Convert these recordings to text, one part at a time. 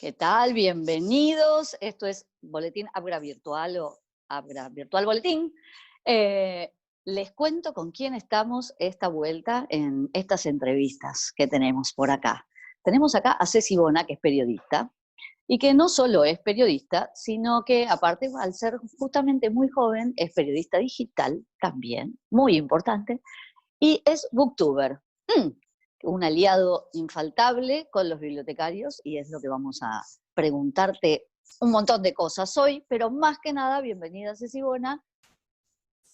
¿Qué tal? Bienvenidos. Esto es Boletín Abra Virtual o Abra Virtual Boletín. Les cuento con quién estamos esta vuelta en estas entrevistas que tenemos por acá. Tenemos acá a Ceci Bona, que es periodista, y que no solo es periodista, sino que aparte, al ser justamente muy joven, es periodista digital también, muy importante, y es booktuber. Mm, un aliado infaltable con los bibliotecarios, y es lo que vamos a preguntarte un montón de cosas hoy, pero más que nada, bienvenida Ceci Bona,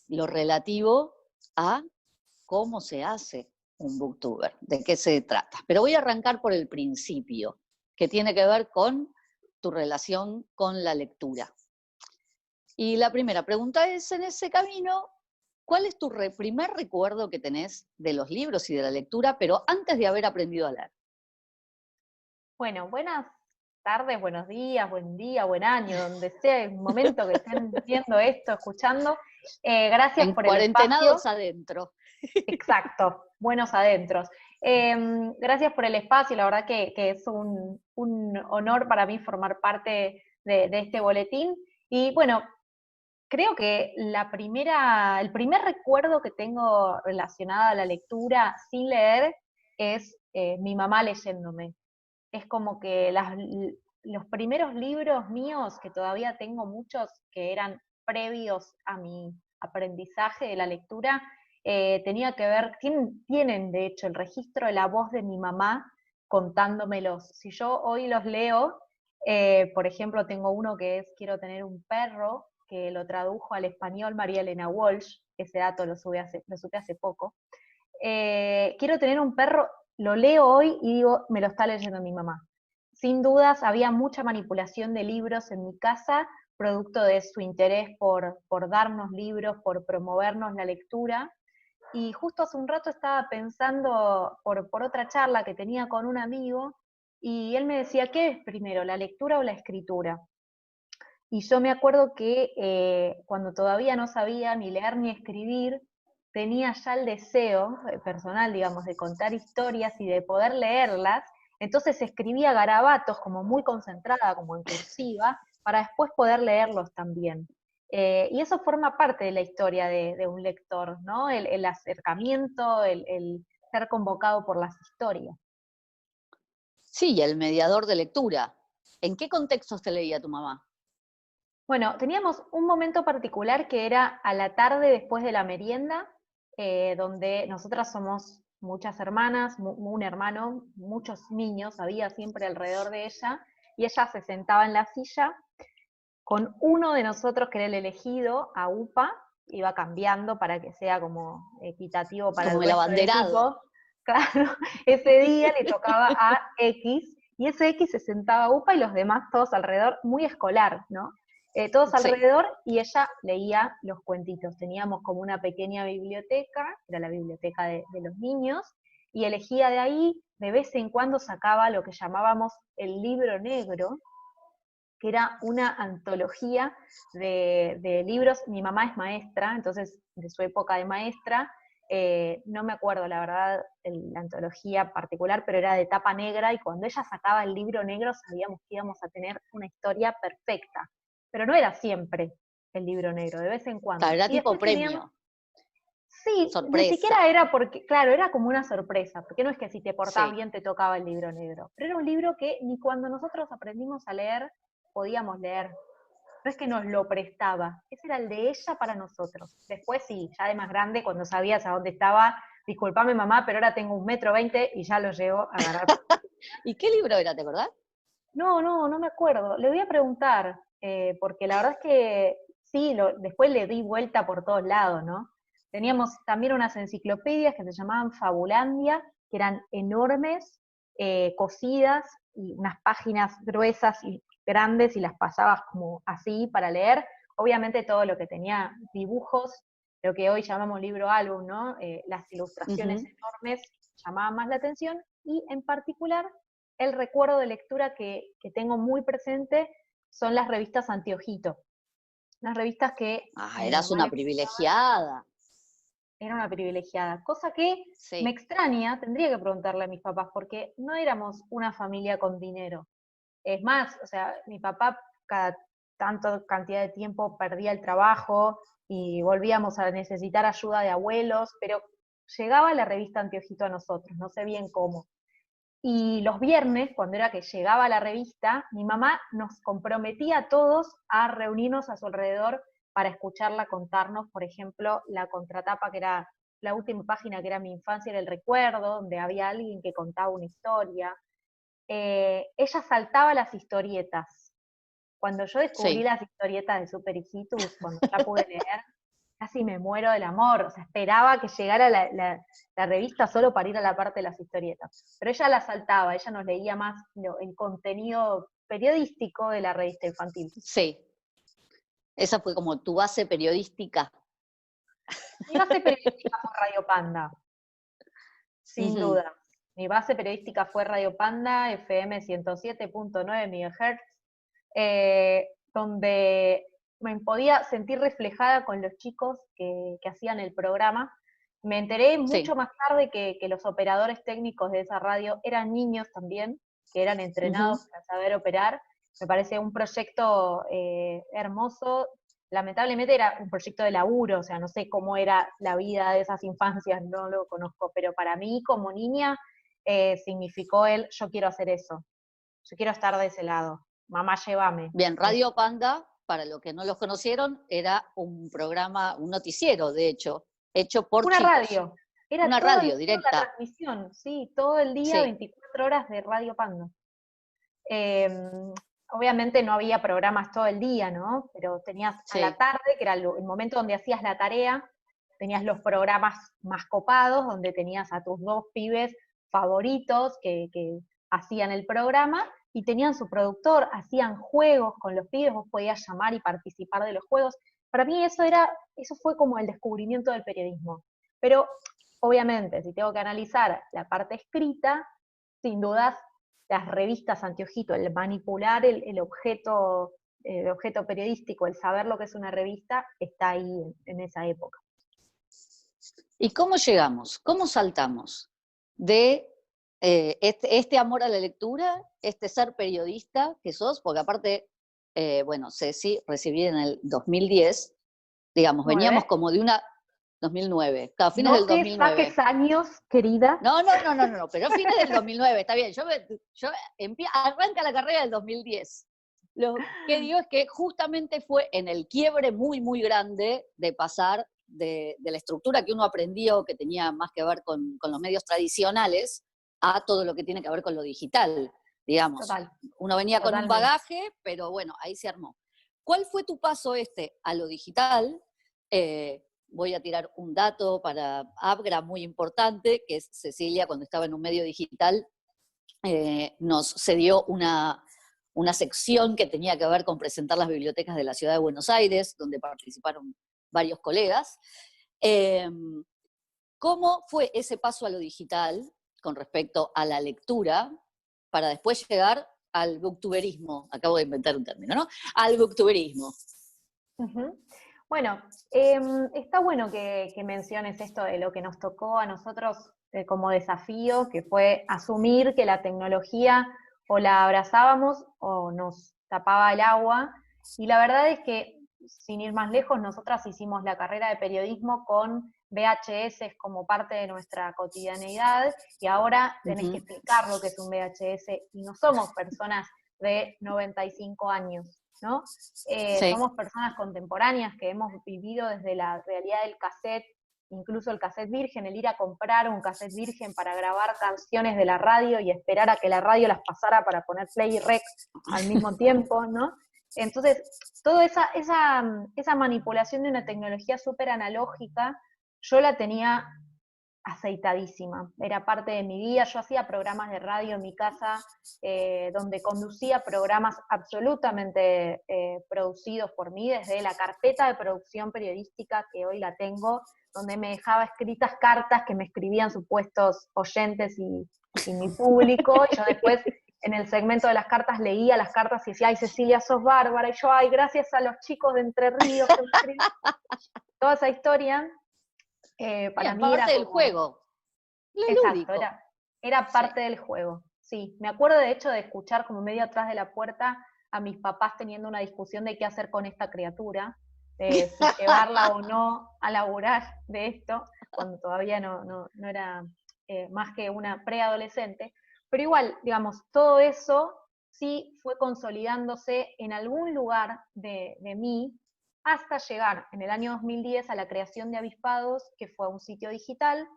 lo relativo a cómo se hace un booktuber, de qué se trata. Pero voy a arrancar por el principio, que tiene que ver con tu relación con la lectura. Y la primera pregunta es, en ese camino, ¿cuál es tu primer recuerdo que tenés de los libros y de la lectura, pero antes de haber aprendido a leer? Bueno, buenas tardes, buenos días, buen día, buen año, donde sea el momento que estén viendo esto, escuchando. Gracias En por el espacio. cuarentenados adentro. Exacto, buenos adentros. Gracias por el espacio, la verdad que es un honor para mí formar parte de este boletín. Y bueno, creo que el primer recuerdo que tengo relacionado a la lectura sin leer es mi mamá leyéndome. Es como que los primeros libros míos, que todavía tengo muchos que eran previos a mi aprendizaje de la lectura, tenía que ver, tienen de hecho el registro de la voz de mi mamá contándomelos. Si yo hoy los leo, por ejemplo, tengo uno que es Quiero tener un perro, que lo tradujo al español María Elena Walsh, ese dato lo supe hace poco. Quiero tener un perro, lo leo hoy y digo, me lo está leyendo mi mamá. Sin dudas, había mucha manipulación de libros en mi casa, producto de su interés por darnos libros, por promovernos la lectura. Y justo hace un rato estaba pensando por otra charla que tenía con un amigo, y él me decía, ¿qué es primero, la lectura o la escritura? Y yo me acuerdo que cuando todavía no sabía ni leer ni escribir, tenía ya el deseo personal, digamos, de contar historias y de poder leerlas. Entonces escribía garabatos como muy concentrada, como en cursiva, para después poder leerlos también. Y eso forma parte de la historia de un lector, ¿no? El acercamiento, el ser convocado por las historias. Sí, el mediador de lectura. ¿En qué contextos te leía tu mamá? Bueno, teníamos un momento particular que era a la tarde después de la merienda, donde nosotras somos muchas hermanas, un hermano, muchos niños, había siempre alrededor de ella, y ella se sentaba en la silla con uno de nosotros que era el elegido a UPA, iba cambiando para que sea como equitativo para el Como el resto del abanderado. equipo. Claro, ese día le tocaba a X, y ese X se sentaba a UPA y los demás todos alrededor, muy escolar, ¿no? Todos Sí. alrededor, y ella leía los cuentitos. Teníamos como una pequeña biblioteca, era la biblioteca de los niños, y elegía de ahí, de vez en cuando sacaba lo que llamábamos el libro negro, que era una antología de libros. Mi mamá es maestra, entonces de su época de maestra, no me acuerdo la verdad la antología particular, pero era de tapa negra, y cuando ella sacaba el libro negro sabíamos que íbamos a tener una historia perfecta, pero no era siempre el libro negro, de vez en Claro, cuando. era Y tipo después premio, teníamos, sí, ni sorpresa. siquiera era porque, claro, era como una sorpresa, porque no es que si te portabas Sí. bien te tocaba el libro negro, pero era un libro que ni cuando nosotros aprendimos a leer podíamos leer. No es que nos lo prestaba, ese era el de ella para nosotros. Después sí, ya de más grande, cuando sabías a dónde estaba, disculpame mamá, pero ahora tengo 1,20 m y ya lo llevo a agarrar. ¿Y qué libro era, te acordás? No me acuerdo. Le voy a preguntar, porque la verdad es que sí, después le di vuelta por todos lados, ¿no? Teníamos también unas enciclopedias que se llamaban Fabulandia, que eran enormes, cosidas, y unas páginas gruesas y grandes, y las pasabas como así para leer. Obviamente todo lo que tenía dibujos, lo que hoy llamamos libro álbum, ¿no? Las ilustraciones Ujú. enormes llamaban más la atención, y en particular el recuerdo de lectura que tengo muy presente son las revistas Anteojito. Las revistas que Ah, a mi eras mamá una le privilegiada. era una privilegiada, cosa que me Sí. extraña, tendría que preguntarle a mis papás, porque no éramos una familia con dinero. Es más, o sea, mi papá cada tanto cantidad de tiempo perdía el trabajo y volvíamos a necesitar ayuda de abuelos, pero llegaba la revista Anteojito a nosotros, no sé bien cómo. Y los viernes, cuando era que llegaba la revista, mi mamá nos comprometía a todos a reunirnos a su alrededor para escucharla contarnos, por ejemplo, la contratapa, que era la última página, que era Mi infancia era el recuerdo, donde había alguien que contaba una historia. Ella saltaba las historietas. Cuando yo descubrí Sí. las historietas de Super Hijitus, cuando ya pude leer, casi me muero del amor. O sea, esperaba que llegara la revista solo para ir a la parte de las historietas. Pero ella la saltaba, ella nos leía más el contenido periodístico de la revista infantil. Sí. Esa fue como tu base periodística. Mi base periodística fue Radio Panda, sin Ujú. duda. Mi base periodística fue Radio Panda, FM 107.9 MHz, donde me podía sentir reflejada con los chicos que hacían el programa. Me enteré mucho Sí. más tarde que los operadores técnicos de esa radio eran niños también, que eran Ujú. entrenados para saber operar. Me parece un proyecto hermoso. Lamentablemente era un proyecto de laburo, o sea, no sé cómo era la vida de esas infancias, no lo conozco, pero para mí como niña significó yo quiero hacer eso, yo quiero estar de ese lado, mamá llévame. Bien, Radio Panda, para los que no los conocieron, era un programa, un noticiero, de hecho, hecho por Una chicos. radio, era Una todo el radio día la directa. transmisión, sí, todo el día, Sí, 24 horas de Radio Panda. Eh, Obviamente no había programas todo el día, ¿no? Pero tenías a la sí. tarde, que era el momento donde hacías la tarea, tenías los programas más copados, donde tenías a tus dos pibes favoritos que hacían el programa, y tenían su productor, hacían juegos con los pibes, vos podías llamar y participar de los juegos. Para mí eso fue como el descubrimiento del periodismo. Pero, obviamente, si tengo que analizar la parte escrita, sin dudas las revistas anteojito, el manipular el objeto periodístico, el saber lo que es una revista, está ahí en esa época. ¿Y cómo llegamos? ¿Cómo saltamos de este amor a la lectura, este ser periodista que sos? Porque aparte, bueno, Ceci, recibí en el 2010, digamos, veníamos ¿9? como de una 2009, claro, fines No del te 2009. saques años, querida. No, pero fines del 2009, está bien, arranca la carrera del 2010. Lo que digo es que justamente fue en el quiebre muy, muy grande de pasar de la estructura que uno aprendió, que tenía más que ver con los medios tradicionales, a todo lo que tiene que ver con lo digital, digamos. Total, Uno venía con un totalmente. bagaje, pero bueno, ahí se armó. ¿Cuál fue tu paso a lo digital? Voy a tirar un dato para Abgra muy importante, que es Cecilia, cuando estaba en un medio digital, nos cedió una sección que tenía que ver con presentar las bibliotecas de la ciudad de Buenos Aires, donde participaron varios colegas. ¿Cómo fue ese paso a lo digital con respecto a la lectura para después llegar al booktuberismo? Acabo de inventar un término, ¿no? Al booktuberismo. Uh-huh. Bueno, está bueno que menciones esto de lo que nos tocó a nosotros como desafío, que fue asumir que la tecnología o la abrazábamos o nos tapaba el agua. Y la verdad es que, sin ir más lejos, nosotras hicimos la carrera de periodismo con VHS como parte de nuestra cotidianeidad, y ahora tenés que explicar lo que es un VHS, y no somos personas de 95 años, ¿no? Sí. Somos personas contemporáneas que hemos vivido desde la realidad del cassette, incluso el cassette virgen, el ir a comprar un cassette virgen para grabar canciones de la radio y esperar a que la radio las pasara para poner play y rec al mismo tiempo, ¿no? Entonces, toda esa manipulación de una tecnología súper analógica, yo la tenía aceitadísima, era parte de mi vida. Yo hacía programas de radio en mi casa, donde conducía programas absolutamente producidos por mí, desde la carpeta de producción periodística que hoy la tengo, donde me dejaba escritas cartas que me escribían supuestos oyentes y mi público, y yo después en el segmento de las cartas leía las cartas y decía, ay Cecilia, sos bárbara, y yo, ay, gracias a los chicos de Entre Ríos que me escribieron. Toda esa historia para Bien, mí era parte del como, juego, lo exacto, lúdico. era Sí. parte del juego. sí. Me acuerdo de hecho de escuchar como medio atrás de la puerta a mis papás teniendo una discusión de qué hacer con esta criatura, de si llevarla o no a laburar de esto, cuando todavía no era más que una preadolescente. Pero igual, digamos, todo eso sí fue consolidándose en algún lugar de mí, hasta llegar en el año 2010 a la creación de Avispados, que fue un sitio digital,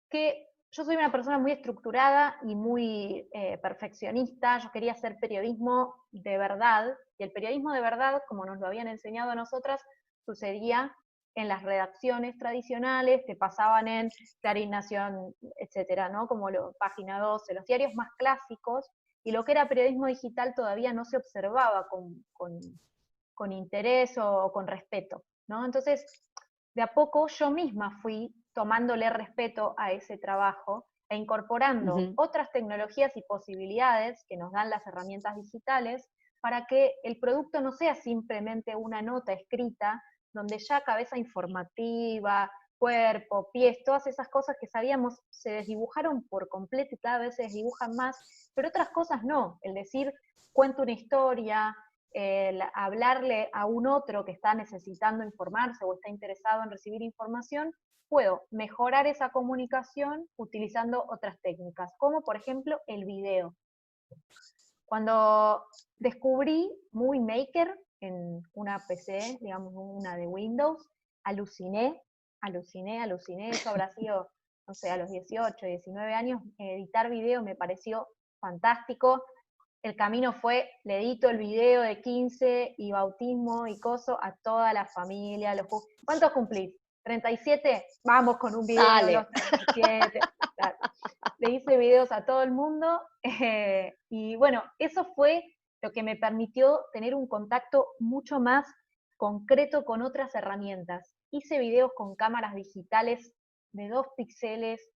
que yo soy una persona muy estructurada y muy perfeccionista. Yo quería hacer periodismo de verdad, y el periodismo de verdad, como nos lo habían enseñado a nosotras, sucedía en las redacciones tradicionales, te pasaban en Clarín Nación, etcétera, ¿no? Como Página 12, los diarios más clásicos, y lo que era periodismo digital todavía no se observaba con interés o con respeto, ¿no? Entonces, de a poco yo misma fui tomándole respeto a ese trabajo e incorporando otras tecnologías y posibilidades que nos dan las herramientas digitales para que el producto no sea simplemente una nota escrita donde ya cabeza informativa, cuerpo, pies, todas esas cosas que sabíamos se desdibujaron por completo y cada vez se desdibujan más, pero otras cosas no. El decir, cuento una historia, el hablarle a un otro que está necesitando informarse o está interesado en recibir información, puedo mejorar esa comunicación utilizando otras técnicas, como por ejemplo el video. Cuando descubrí Movie Maker en una PC, digamos una de Windows, aluciné, eso habrá sido, no sé, a los 18, 19 años, editar video me pareció fantástico. El camino fue, le edito el video de 15 y bautismo y coso a toda la familia. ¿Cuántos cumplís? ¿37? Vamos con un video Dale. de los 37. Le hice videos a todo el mundo y bueno, eso fue lo que me permitió tener un contacto mucho más concreto con otras herramientas. Hice videos con cámaras digitales de 2 píxeles,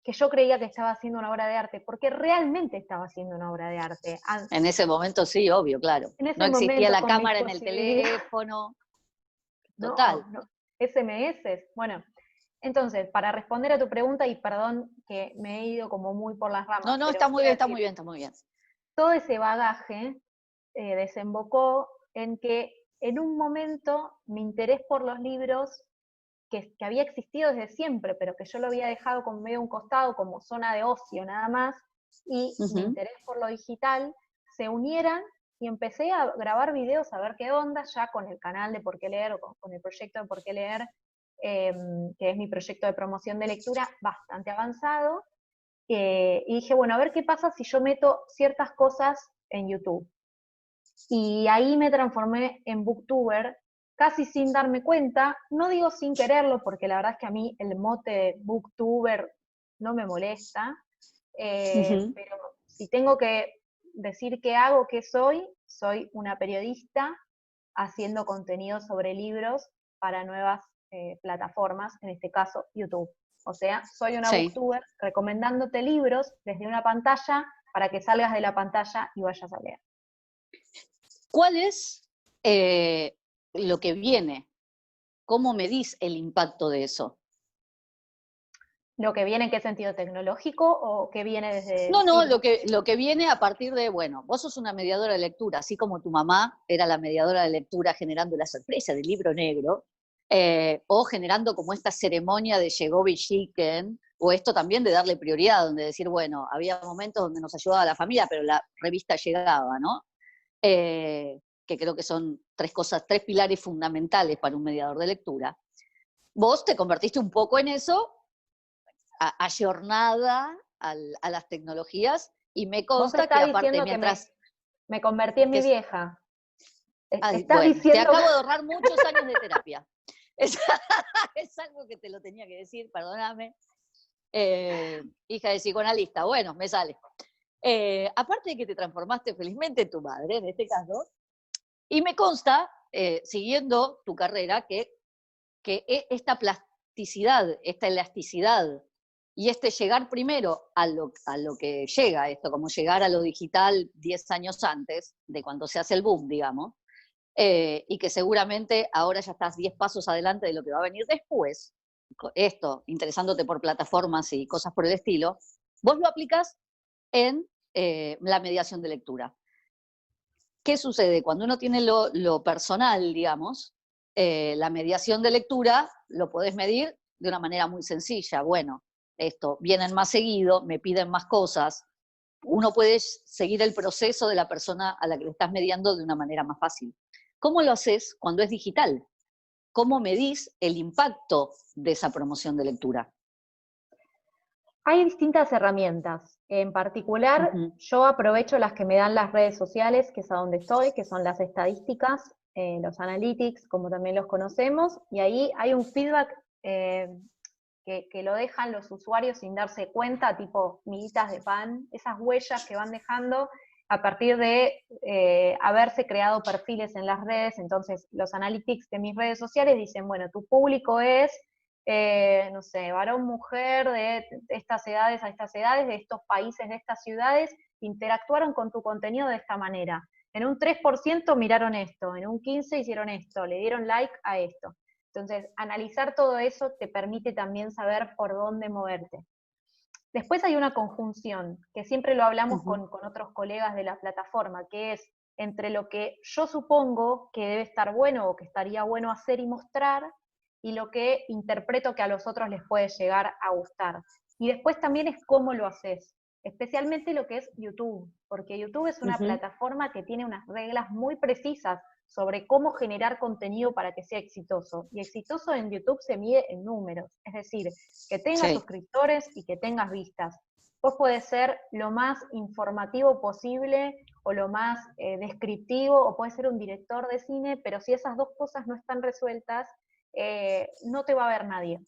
que yo creía que estaba haciendo una obra de arte, porque realmente estaba haciendo una obra de arte. En ese momento sí, obvio, claro. En ese No existía momento, la con mis cámara en el posibilidades, teléfono. Total. no, SMS. Bueno, entonces, para responder a tu pregunta, y perdón que me he ido como muy por las ramas, No, pero está muy quiero bien, está decir, muy bien, está muy bien. todo ese bagaje desembocó en que en un momento mi interés por los libros, que había existido desde siempre, pero que yo lo había dejado como medio a un costado, como zona de ocio nada más, y mi interés por lo digital se unieran y empecé a grabar videos a ver qué onda, ya con el canal de Por qué Leer, o con el proyecto de Por qué Leer, que es mi proyecto de promoción de lectura bastante avanzado, y dije, bueno, a ver qué pasa si yo meto ciertas cosas en YouTube. Y ahí me transformé en booktuber, casi sin darme cuenta, no digo sin quererlo, porque la verdad es que a mí el mote de booktuber no me molesta, pero si tengo que decir qué hago, qué soy una periodista haciendo contenido sobre libros para nuevas plataformas, en este caso YouTube. O sea, soy una Sí. booktuber recomendándote libros desde una pantalla para que salgas de la pantalla y vayas a leer. ¿Cuál es lo que viene? ¿Cómo medís el impacto de eso? ¿Lo que viene en qué sentido tecnológico o qué viene desde No, decir? lo que viene a partir de, bueno, vos sos una mediadora de lectura, así como tu mamá era la mediadora de lectura generando la sorpresa del libro negro, o generando como esta ceremonia de llegó Villiquen, o esto también de darle prioridad, donde decir, bueno, había momentos donde nos ayudaba la familia, pero la revista llegaba, ¿no? Que creo que son tres pilares fundamentales para un mediador de lectura. Vos te convertiste un poco en eso, ayornada a las tecnologías, y me Vos consta que estás aparte diciendo que mientras... me convertí en mi Que, vieja. ay, Estás bueno, te diciendo acabo de ahorrar muchos años de terapia. Es, es algo que te lo tenía que decir, perdóname. Hija de psicoanalista, bueno, me sale. Aparte de que te transformaste felizmente en tu madre, en este caso, y me consta, siguiendo tu carrera, que esta plasticidad, esta elasticidad y este llegar primero a lo que llega esto, como llegar a lo digital 10 años antes de cuando se hace el boom, digamos, y que seguramente ahora ya estás 10 pasos adelante de lo que va a venir después, esto, interesándote por plataformas y cosas por el estilo, vos lo aplicas en la mediación de lectura. ¿Qué sucede? Cuando uno tiene lo personal, digamos, la mediación de lectura lo podés medir de una manera muy sencilla. Bueno, esto, vienen más seguido, me piden más cosas. Uno puede seguir el proceso de la persona a la que le estás mediando de una manera más fácil. ¿Cómo lo haces cuando es digital? ¿Cómo medís el impacto de esa promoción de lectura? Hay distintas herramientas. En particular, yo aprovecho las que me dan las redes sociales, que es a donde estoy, que son las estadísticas, los analytics, como también los conocemos, y ahí hay un feedback que lo dejan los usuarios sin darse cuenta, tipo miguitas de pan, esas huellas que van dejando a partir de haberse creado perfiles en las redes. Entonces los analytics de mis redes sociales dicen, bueno, tu público es, no sé, varón, mujer, de estas edades a estas edades, de estos países, de estas ciudades, interactuaron con tu contenido de esta manera. En un 3% miraron esto, en un 15% hicieron esto, le dieron like a esto. Entonces, analizar todo eso te permite también saber por dónde moverte. Después hay una conjunción, que siempre lo hablamos con otros colegas de la plataforma, que es entre lo que yo supongo que debe estar bueno o que estaría bueno hacer y mostrar, y lo que interpreto que a los otros les puede llegar a gustar. Y después también es cómo lo haces, especialmente lo que es YouTube, porque YouTube es una plataforma que tiene unas reglas muy precisas sobre cómo generar contenido para que sea exitoso. Y exitoso en YouTube se mide en números, es decir, que tengas suscriptores y que tengas vistas. Vos podés ser lo más informativo posible o lo más descriptivo, o podés ser un director de cine, pero si esas dos cosas no están resueltas, no te va a ver nadie.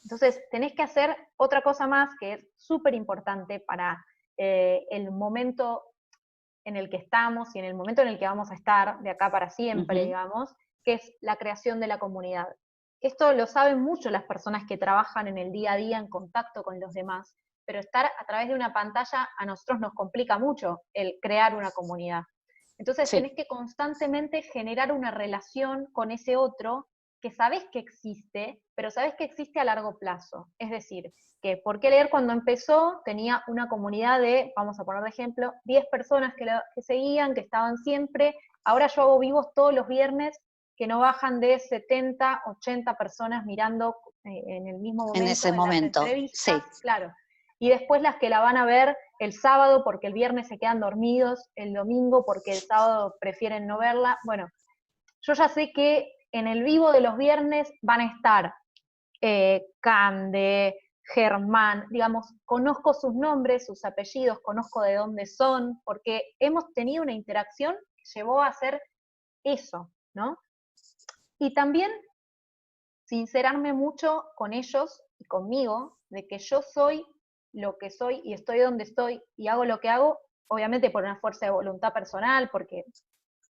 Entonces, tenés que hacer otra cosa más que es súper importante para el momento en el que estamos y en el momento en el que vamos a estar de acá para siempre, digamos, que es la creación de la comunidad. Esto lo saben mucho las personas que trabajan en el día a día en contacto con los demás, pero estar a través de una pantalla a nosotros nos complica mucho el crear una comunidad. Entonces tenés que constantemente generar una relación con ese otro que sabés que existe, pero sabés que existe a largo plazo. Es decir, que Por qué leer cuando empezó tenía una comunidad de, vamos a poner de ejemplo, 10 personas que seguían, que estaban siempre. Ahora yo hago vivos todos los viernes que no bajan de 70, 80 personas mirando en el mismo momento. En ese momento, las entrevistas, claro. Y después las que la van a ver el sábado porque el viernes se quedan dormidos, el domingo porque el sábado prefieren no verla. Bueno, yo ya sé que en el vivo de los viernes van a estar Cande, Germán, digamos, conozco sus nombres, sus apellidos, conozco de dónde son, porque hemos tenido una interacción que llevó a hacer eso, ¿no? Y también sincerarme mucho con ellos y conmigo, de que yo soy lo que soy y estoy donde estoy y hago lo que hago, obviamente por una fuerza de voluntad personal, porque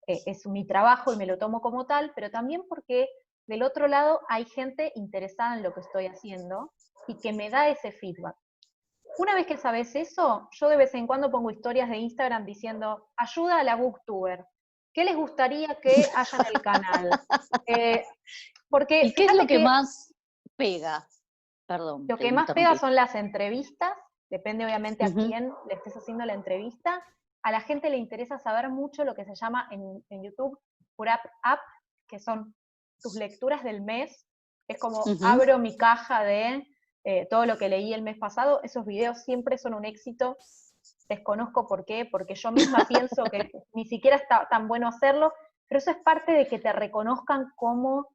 es mi trabajo y me lo tomo como tal, pero también porque del otro lado hay gente interesada en lo que estoy haciendo y que me da ese feedback. Una vez que sabes eso, yo de vez en cuando pongo historias de Instagram diciendo, ayuda a la booktuber. ¿Qué les gustaría que haya en el canal? Porque ¿Y qué es lo que más pega? Perdón. Lo que más pega son las entrevistas, depende obviamente a quién le estés haciendo la entrevista. A la gente le interesa saber mucho lo que se llama en YouTube Wrap Up, que son tus lecturas del mes. Es como abro mi caja de todo lo que leí el mes pasado. Esos videos siempre son un éxito. Desconozco por qué, porque yo misma pienso que ni siquiera está tan bueno hacerlo, pero eso es parte de que te reconozcan como...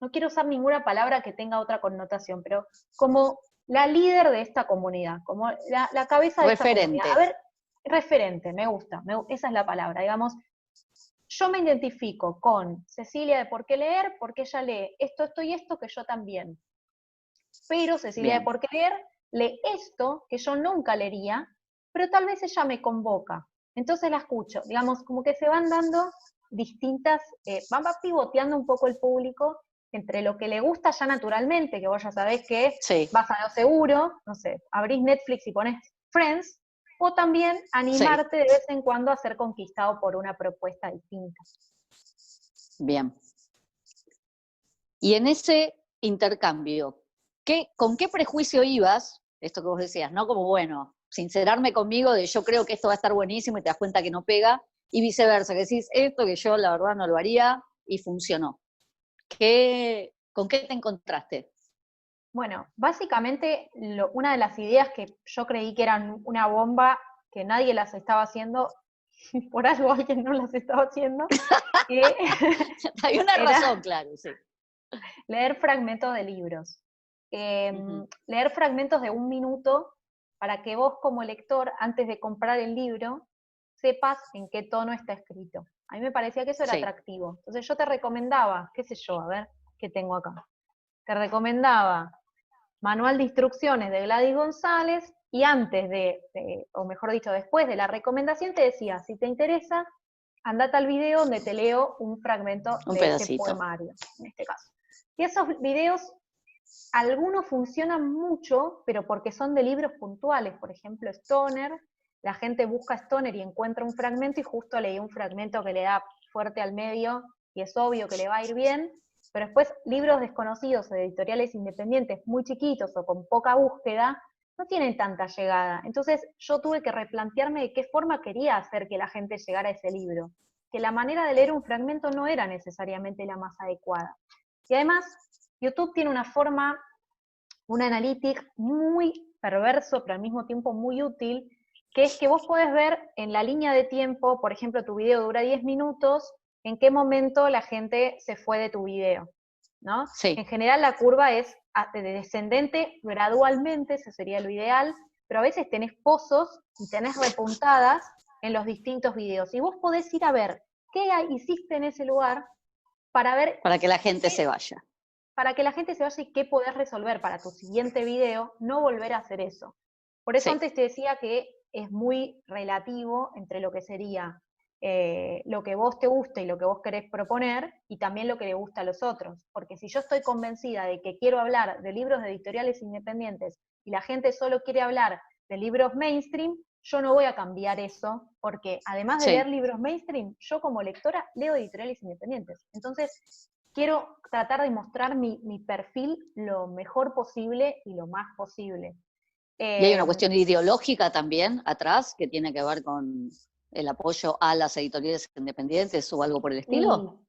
no quiero usar ninguna palabra que tenga otra connotación, pero como la líder de esta comunidad, como la cabeza de esta comunidad. A ver, referente, me gusta, esa es la palabra, digamos. Yo me identifico con Cecilia de Por qué leer, porque ella lee esto, esto y esto que yo también. Pero Cecilia de Por qué leer lee esto que yo nunca leería, pero tal vez ella me convoca. Entonces la escucho. Digamos, como que se van dando distintas, va pivoteando un poco el público entre lo que le gusta ya naturalmente, que vos ya sabés que vas a lo seguro, no sé, abrís Netflix y ponés Friends, o también animarte de vez en cuando a ser conquistado por una propuesta distinta. Bien. Y en ese intercambio, ¿con qué prejuicio ibas esto que vos decías, ¿no? Como, bueno, sincerarme conmigo de yo creo que esto va a estar buenísimo y te das cuenta que no pega, y viceversa, que decís esto que yo la verdad no lo haría y funcionó. ¿Con qué te encontraste? Bueno, básicamente una de las ideas que yo creí que eran una bomba, que nadie las estaba haciendo, por algo alguien no las estaba haciendo, que Hay una era razón, claro, sí. leer fragmentos de libros. Leer fragmentos de 1 minuto para que vos como lector, antes de comprar el libro, sepas en qué tono está escrito. A mí me parecía que eso era Sí. atractivo. Entonces yo te recomendaba, qué sé yo, a ver, ¿qué tengo acá? Te recomendaba Manual de Instrucciones de Gladys González, y antes o mejor dicho, después de la recomendación te decía, si te interesa, andate al video donde te leo un fragmento Un de ese pedacito. poemario, en este caso. Y esos videos, algunos funcionan mucho, pero porque son de libros puntuales, por ejemplo, Stoner, la gente busca Stoner y encuentra un fragmento, y justo leí un fragmento que le da fuerte al medio, y es obvio que le va a ir bien, pero después libros desconocidos de editoriales independientes muy chiquitos o con poca búsqueda, no tienen tanta llegada. Entonces yo tuve que replantearme de qué forma quería hacer que la gente llegara a ese libro, que la manera de leer un fragmento no era necesariamente la más adecuada. Y además, YouTube tiene una forma, un analytics muy perverso, pero al mismo tiempo muy útil, que es que vos podés ver en la línea de tiempo, por ejemplo, tu video dura 10 minutos, en qué momento la gente se fue de tu video, ¿no? Sí. En general la curva es descendente gradualmente, eso sería lo ideal, pero a veces tenés pozos y tenés repuntadas en los distintos videos. Y vos podés ir a ver qué hiciste en ese lugar para ver... Para que la gente se vaya. Para que la gente se vaya y qué podés resolver para tu siguiente video, no volver a hacer eso. Por eso Sí. antes te decía que es muy relativo entre lo que sería lo que vos te gusta y lo que vos querés proponer, y también lo que le gusta a los otros. Porque si yo estoy convencida de que quiero hablar de libros de editoriales independientes y la gente solo quiere hablar de libros mainstream, yo no voy a cambiar eso, porque además de Sí. leer libros mainstream, yo como lectora leo editoriales independientes. Entonces, quiero tratar de mostrar mi perfil lo mejor posible y lo más posible. Y hay una cuestión ideológica también atrás que tiene que ver con el apoyo a las editoriales independientes o algo por el estilo.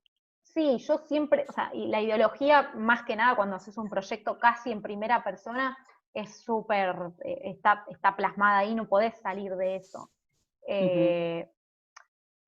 Sí, yo siempre, o sea, y la ideología, más que nada cuando haces un proyecto casi en primera persona, es súper, está plasmada ahí, no podés salir de eso.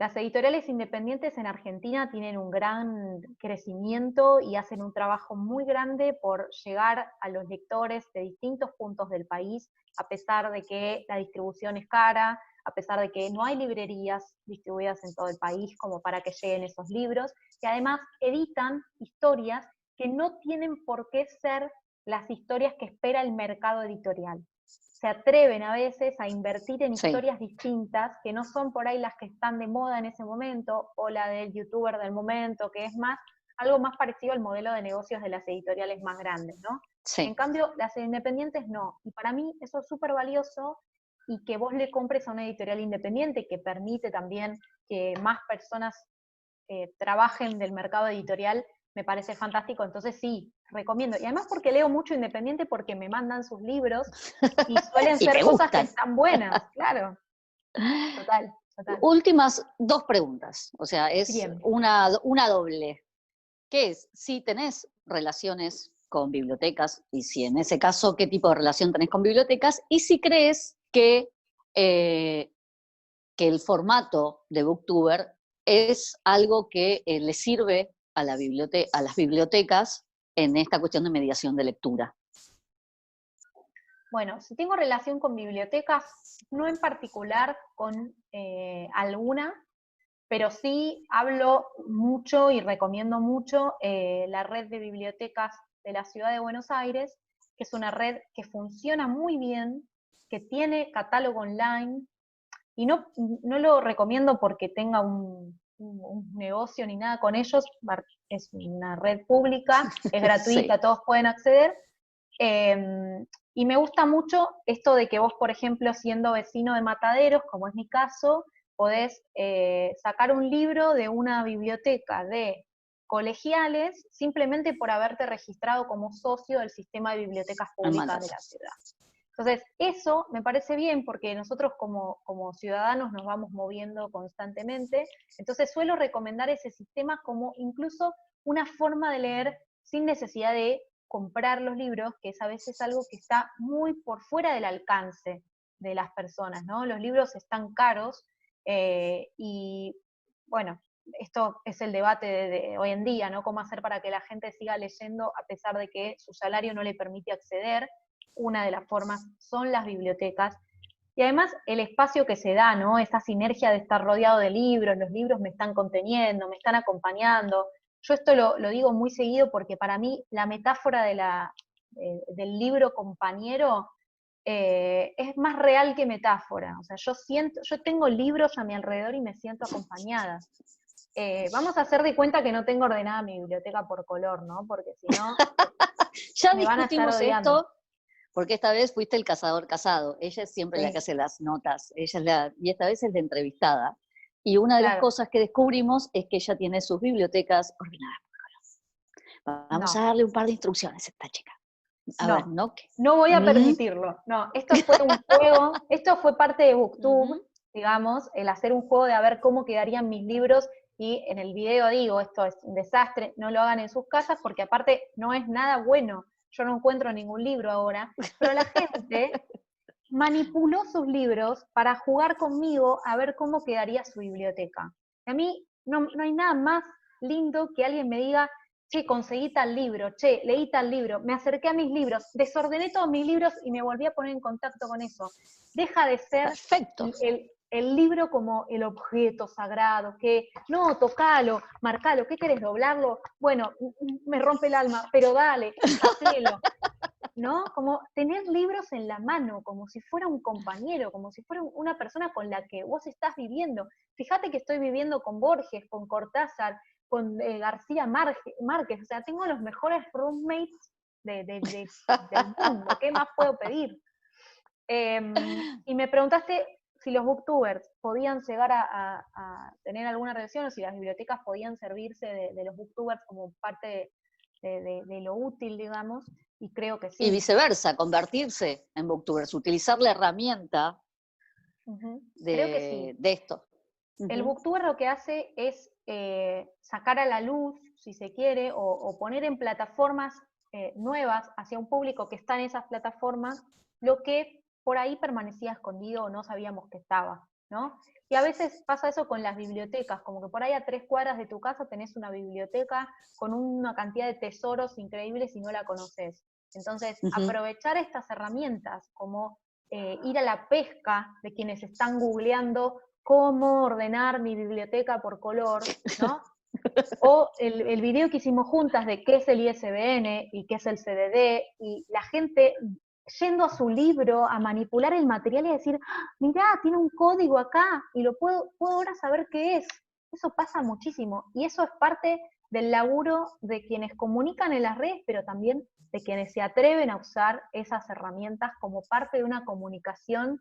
Las editoriales independientes en Argentina tienen un gran crecimiento y hacen un trabajo muy grande por llegar a los lectores de distintos puntos del país, a pesar de que la distribución es cara, a pesar de que no hay librerías distribuidas en todo el país como para que lleguen esos libros, y además editan historias que no tienen por qué ser las historias que espera el mercado editorial. Se atreven a veces a invertir en historias distintas, que no son por ahí las que están de moda en ese momento, o la del youtuber del momento, que es más, algo más parecido al modelo de negocios de las editoriales más grandes, ¿no? Sí. En cambio, las independientes no. Y para mí eso es súper valioso, y que vos le compres a una editorial independiente que permite también que más personas trabajen del mercado editorial, me parece fantástico. Entonces sí, recomiendo. Y además porque leo mucho independiente, porque me mandan sus libros y suelen Y ser te cosas que gustan. están buenas, claro. Total, total. Últimas 2 preguntas, o sea, es Bien. una doble. ¿Qué es? Si tenés relaciones con bibliotecas, y si en ese caso, ¿qué tipo de relación tenés con bibliotecas? Y si crees que el formato de Booktuber es algo que le sirve a las bibliotecas en esta cuestión de mediación de lectura. Bueno, si tengo relación con bibliotecas, no en particular con alguna, pero sí hablo mucho y recomiendo mucho la red de bibliotecas de la Ciudad de Buenos Aires, que es una red que funciona muy bien, que tiene catálogo online, y no lo recomiendo porque tenga un negocio ni nada con ellos, es una red pública, es gratuita, Sí. todos pueden acceder. Y me gusta mucho esto de que vos, por ejemplo, siendo vecino de Mataderos, como es mi caso, podés sacar un libro de una biblioteca de colegiales simplemente por haberte registrado como socio del sistema de bibliotecas públicas de la ciudad. Entonces, eso me parece bien porque nosotros como ciudadanos nos vamos moviendo constantemente, entonces suelo recomendar ese sistema como incluso una forma de leer sin necesidad de comprar los libros, que es a veces algo que está muy por fuera del alcance de las personas, ¿no? Los libros están caros y, bueno, esto es el debate de hoy en día, ¿no? Cómo hacer para que la gente siga leyendo a pesar de que su salario no le permite acceder. Una de las formas son las bibliotecas. Y además el espacio que se da, ¿no? Esta sinergia de estar rodeado de libros, los libros me están conteniendo, me están acompañando. Yo esto lo digo muy seguido porque para mí la metáfora del libro compañero es más real que metáfora. O sea, yo tengo libros a mi alrededor y me siento acompañada. Vamos a hacer de cuenta que no tengo ordenada mi biblioteca por color, ¿no? Porque si no, Ya me van a estar discutimos odiando. esto, porque esta vez fuiste el cazador casado. Ella es siempre la que hace las notas, y esta vez es la entrevistada. Y una de las Claro. cosas que descubrimos es que ella tiene sus bibliotecas ordenadas por color. Vamos a darle un par de instrucciones a esta chica. A ver, ¿no? No voy a permitirlo. No, esto fue un juego, esto fue parte de Booktube, digamos, el hacer un juego de a ver cómo quedarían mis libros, y en el video digo, esto es un desastre, no lo hagan en sus casas, porque aparte no es nada bueno. Yo no encuentro ningún libro ahora, pero la gente manipuló sus libros para jugar conmigo a ver cómo quedaría su biblioteca. Y a mí no hay nada más lindo que alguien me diga, che, conseguí tal libro, che, leí tal libro, me acerqué a mis libros, desordené todos mis libros y me volví a poner en contacto con eso. Deja de ser el libro como el objeto sagrado, que no, tocalo, marcalo, ¿qué querés, doblarlo? Bueno, me rompe el alma, pero dale, hacelo. ¿No? Como tener libros en la mano, como si fuera un compañero, como si fuera una persona con la que vos estás viviendo. Fíjate que estoy viviendo con Borges, con Cortázar, con García Márquez, o sea, tengo los mejores roommates del mundo, ¿qué más puedo pedir? Y me preguntaste si los booktubers podían llegar a tener alguna relación, o si las bibliotecas podían servirse de los booktubers como parte de lo útil, digamos, y creo que sí. Y viceversa, convertirse en booktubers, utilizar la herramienta creo que sí. de esto. El booktuber lo que hace es sacar a la luz, si se quiere, o poner en plataformas nuevas hacia un público que está en esas plataformas, lo que por ahí permanecía escondido o no sabíamos que estaba, ¿no? Y a veces pasa eso con las bibliotecas, como que por ahí a 3 cuadras de tu casa tenés una biblioteca con una cantidad de tesoros increíbles y no la conoces. Entonces, aprovechar estas herramientas, como ir a la pesca de quienes están googleando cómo ordenar mi biblioteca por color, ¿no? O el video que hicimos juntas de qué es el ISBN y qué es el CDD, y la gente yendo a su libro a manipular el material y a decir, mirá, tiene un código acá, y lo puedo ahora saber qué es. Eso pasa muchísimo, y eso es parte del laburo de quienes comunican en las redes, pero también de quienes se atreven a usar esas herramientas como parte de una comunicación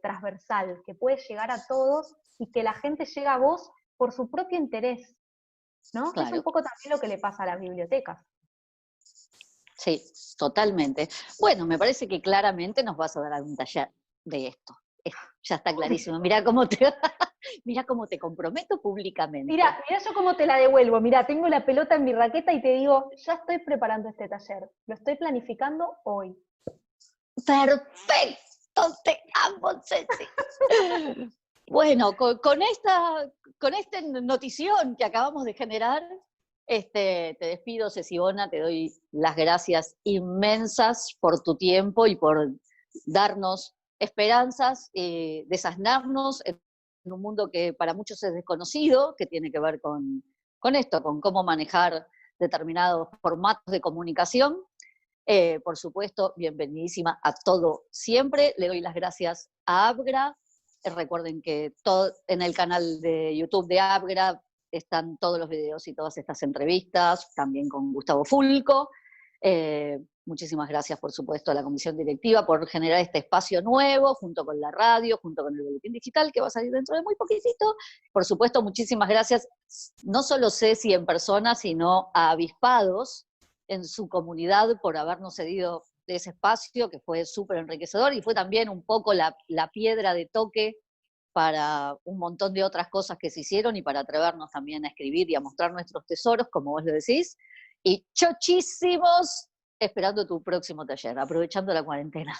transversal, que puede llegar a todos y que la gente llega a vos por su propio interés, ¿no? Claro. Que es un poco también lo que le pasa a las bibliotecas. Sí, totalmente. Bueno, me parece que claramente nos vas a dar algún taller de esto. Ya está clarísimo. Mirá cómo te comprometo públicamente. Mirá yo cómo te la devuelvo. Mirá, tengo la pelota en mi raqueta y te digo, ya estoy preparando este taller. Lo estoy planificando hoy. ¡Perfecto! ¡Te amo, Ceci! Bueno, con esta notición que acabamos de generar, te despido, Cecibona, te doy las gracias inmensas por tu tiempo y por darnos esperanzas, desasnarnos en un mundo que para muchos es desconocido, que tiene que ver con esto, con cómo manejar determinados formatos de comunicación. Por supuesto, bienvenidísima a todo siempre. Le doy las gracias a Abgra. Recuerden que en el canal de YouTube de Abgra están todos los videos y todas estas entrevistas, también con Gustavo Fulco. Muchísimas gracias, por supuesto, a la comisión directiva por generar este espacio nuevo, junto con la radio, junto con el boletín digital, que va a salir dentro de muy poquitito. Por supuesto, muchísimas gracias, no solo Ceci en persona, sino a Avispados en su comunidad por habernos cedido ese espacio que fue súper enriquecedor y fue también un poco la piedra de toque para un montón de otras cosas que se hicieron y para atrevernos también a escribir y a mostrar nuestros tesoros, como vos lo decís. Y chochísimos esperando tu próximo taller, aprovechando la cuarentena.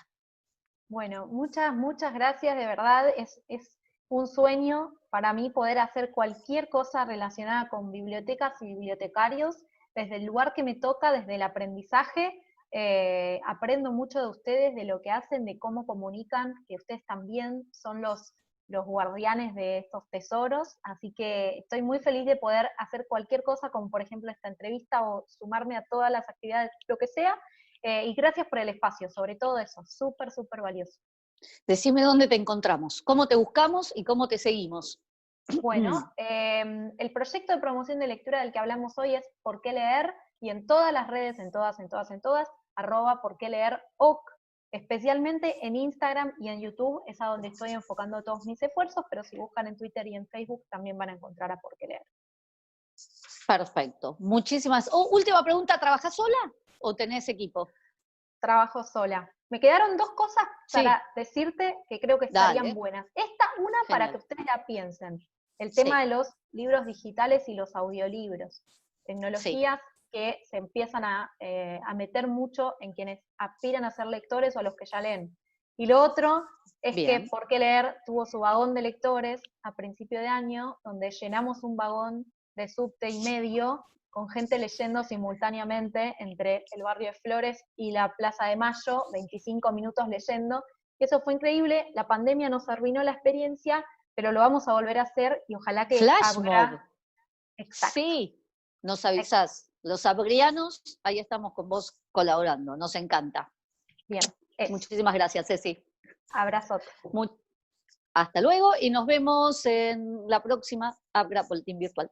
Bueno, muchas gracias, de verdad, es un sueño para mí poder hacer cualquier cosa relacionada con bibliotecas y bibliotecarios, desde el lugar que me toca, desde el aprendizaje. Aprendo mucho de ustedes, de lo que hacen, de cómo comunican, que ustedes también son los guardianes de estos tesoros, así que estoy muy feliz de poder hacer cualquier cosa, como por ejemplo esta entrevista, o sumarme a todas las actividades, lo que sea, y gracias por el espacio, sobre todo eso, súper valioso. Decime dónde te encontramos, cómo te buscamos y cómo te seguimos. Bueno, el proyecto de promoción de lectura del que hablamos hoy es ¿Por qué leer? Y en todas las redes, en todas, @por qué leer OC, especialmente en Instagram y en YouTube, es a donde estoy enfocando todos mis esfuerzos, pero si buscan en Twitter y en Facebook también van a encontrar a Por qué leer. Perfecto, muchísimas. Última pregunta, ¿trabajás sola o tenés equipo? Trabajo sola. Me quedaron dos cosas para Sí, decirte que creo que estarían dale, buenas. Una para que genial. ustedes la piensen. El tema Sí, de los libros digitales y los audiolibros. sí, Tecnologías que se empiezan a meter mucho en quienes aspiran a ser lectores o a los que ya leen. Y lo otro es que bien, Por qué leer tuvo su vagón de lectores a principio de año, donde llenamos un vagón de subte y medio con gente leyendo simultáneamente entre el barrio de Flores y la Plaza de Mayo, 25 minutos leyendo. Eso fue increíble, la pandemia nos arruinó la experiencia, pero lo vamos a volver a hacer y ojalá que flash mob, abra. Exacto. sí, nos avisás. Los abrianos, ahí estamos con vos colaborando, nos encanta. Bien, eso. Muchísimas gracias, Ceci. Abrazote. Hasta luego y nos vemos en la próxima Abra Boletín Virtual.